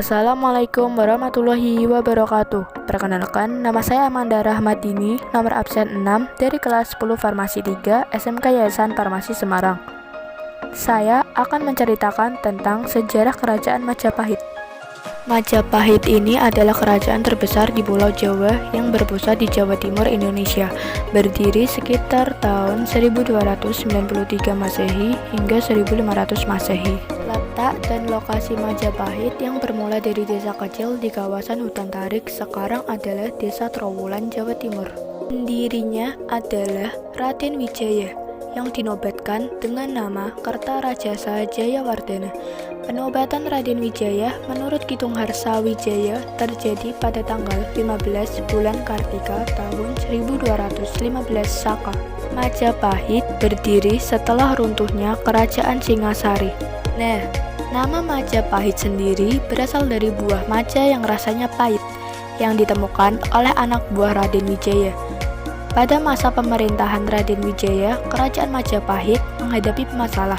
Assalamualaikum warahmatullahi wabarakatuh. Perkenalkan, nama saya Amanda Rahmadini, nomor absen 6 dari kelas 10 Farmasi 3 SMK Yayasan Farmasi Semarang. Saya akan menceritakan tentang sejarah Kerajaan Majapahit. Majapahit ini adalah kerajaan terbesar di Pulau Jawa yang berpusat di Jawa Timur, Indonesia, berdiri sekitar tahun 1293 Masehi hingga 1500 Masehi. Letak dan lokasi Majapahit yang bermula dari desa kecil di kawasan hutan tarik sekarang adalah Desa Trowulan, Jawa Timur. Pendirinya adalah Raden Wijaya yang dinobatkan dengan nama Kertarajasa Jayawardhana. Penobatan Raden Wijaya menurut Kitung Harsa Wijaya terjadi pada tanggal 15 bulan Kartika tahun 1215 Saka. Majapahit berdiri setelah runtuhnya Kerajaan Singasari. Nah, nama Majapahit sendiri berasal dari buah maja yang rasanya pahit yang ditemukan oleh anak buah Raden Wijaya. Pada masa pemerintahan Raden Wijaya, Kerajaan Majapahit menghadapi masalah.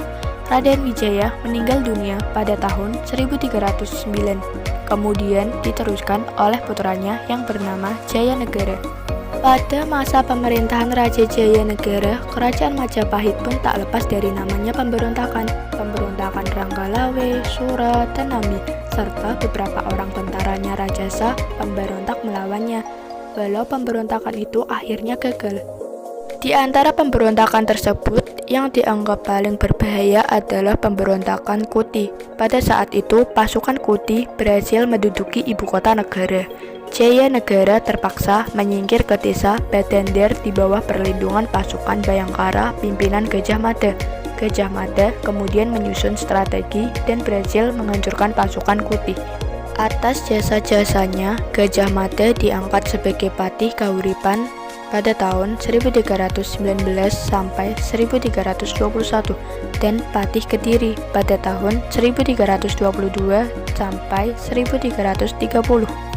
Raden Wijaya meninggal dunia pada tahun 1309, kemudian diteruskan oleh putranya yang bernama Jayanegara. Pada masa pemerintahan Raja Jayanegara, Kerajaan Majapahit pun tak lepas dari namanya pemberontakan Ranggalawe, Sura, Tenami, serta beberapa orang tentaranya Rajasa pemberontak melawannya, walau pemberontakan itu akhirnya gagal. Di antara pemberontakan tersebut, yang dianggap paling berbahaya adalah pemberontakan Kuti. Pada saat itu, pasukan Kuti berhasil menduduki ibu kota negara. Jayanegara terpaksa menyingkir ke desa Badandar di bawah perlindungan pasukan Bayangkara pimpinan Gajah Mada. Gajah Mada kemudian menyusun strategi dan berhasil menghancurkan pasukan Kuti. Atas jasa-jasanya, Gajah Mada diangkat sebagai patih Kahuripan pada tahun 1319 sampai 1321 dan patih Kediri pada tahun 1322 sampai 1330.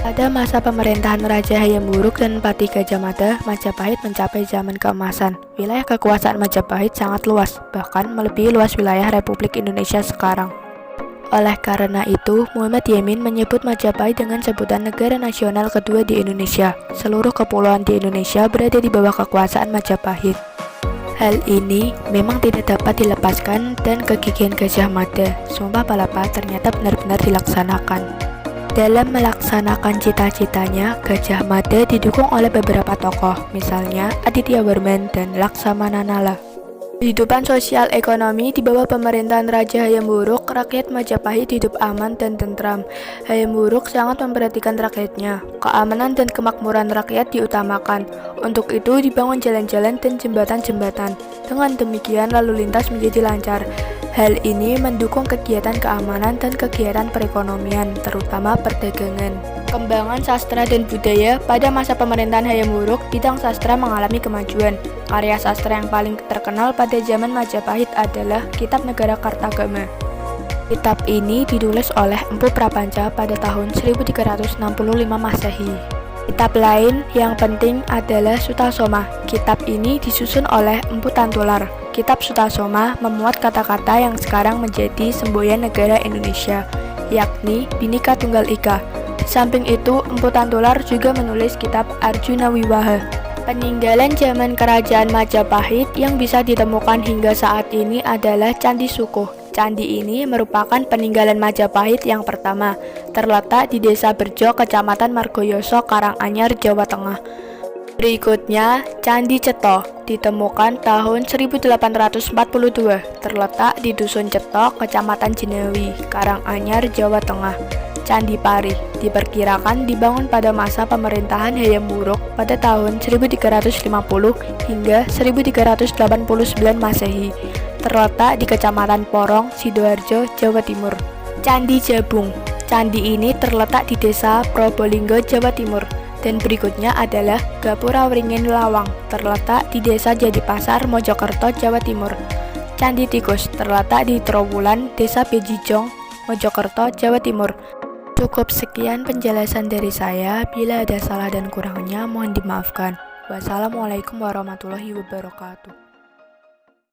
Pada masa pemerintahan Raja Hayam Wuruk dan Patih Gajah Mada, Majapahit mencapai zaman keemasan. Wilayah kekuasaan Majapahit sangat luas, bahkan melebihi luas wilayah Republik Indonesia sekarang. Oleh karena itu, Muhammad Yamin menyebut Majapahit dengan sebutan negara nasional kedua di Indonesia. Seluruh kepulauan di Indonesia berada di bawah kekuasaan Majapahit. Hal ini memang tidak dapat dilepaskan dan kegigihan Gajah Mada, Sumpah Palapa, ternyata benar-benar dilaksanakan. Dalam melaksanakan cita-citanya, Gajah Mada didukung oleh beberapa tokoh, misalnya Aditya Warman dan Laksamana Nala. Kehidupan sosial ekonomi di bawah pemerintahan Raja Hayam Wuruk, rakyat Majapahit hidup aman dan tentram. Hayam Wuruk sangat memperhatikan rakyatnya. Keamanan dan kemakmuran rakyat diutamakan. Untuk itu dibangun jalan-jalan dan jembatan-jembatan. Dengan demikian lalu lintas menjadi lancar. Hal ini mendukung kegiatan keamanan dan kegiatan perekonomian, terutama perdagangan. Perkembangan sastra dan budaya pada masa pemerintahan Hayam Wuruk, bidang sastra mengalami kemajuan. Karya sastra yang paling terkenal pada zaman Majapahit adalah Kitab Negara Kartagama. Kitab ini ditulis oleh Empu Prapanca pada tahun 1365 Masehi. Kitab lain yang penting adalah Sutasoma. Kitab ini disusun oleh Empu Tantular. Kitab Sutasoma memuat kata-kata yang sekarang menjadi semboyan negara Indonesia, yakni Bhinneka Tunggal Ika. Di samping itu, Empu Tantular juga menulis kitab Arjuna Wiwaha. Peninggalan zaman kerajaan Majapahit yang bisa ditemukan hingga saat ini adalah Candi Sukuh. Candi ini merupakan peninggalan Majapahit yang pertama, terletak di Desa Berjo, Kecamatan Margoyoso, Karanganyar, Jawa Tengah. Berikutnya, Candi Ceto, ditemukan tahun 1842, terletak di Dusun Ceto, Kecamatan Jenewi, Karanganyar, Jawa Tengah. Candi Pari, diperkirakan dibangun pada masa pemerintahan Hayam Wuruk pada tahun 1350 hingga 1389 Masehi. Terletak di Kecamatan Porong, Sidoarjo, Jawa Timur. Candi Jabung, candi ini terletak di Desa Probolinggo, Jawa Timur. Dan berikutnya adalah Gapura Wringin Lawang, terletak di Desa Jatipasar, Mojokerto, Jawa Timur. Candi Tikus, terletak di Trowulan, Desa Bejijong, Mojokerto, Jawa Timur. Cukup sekian penjelasan dari saya. Bila ada salah dan kurangnya mohon dimaafkan. Wassalamualaikum warahmatullahi wabarakatuh.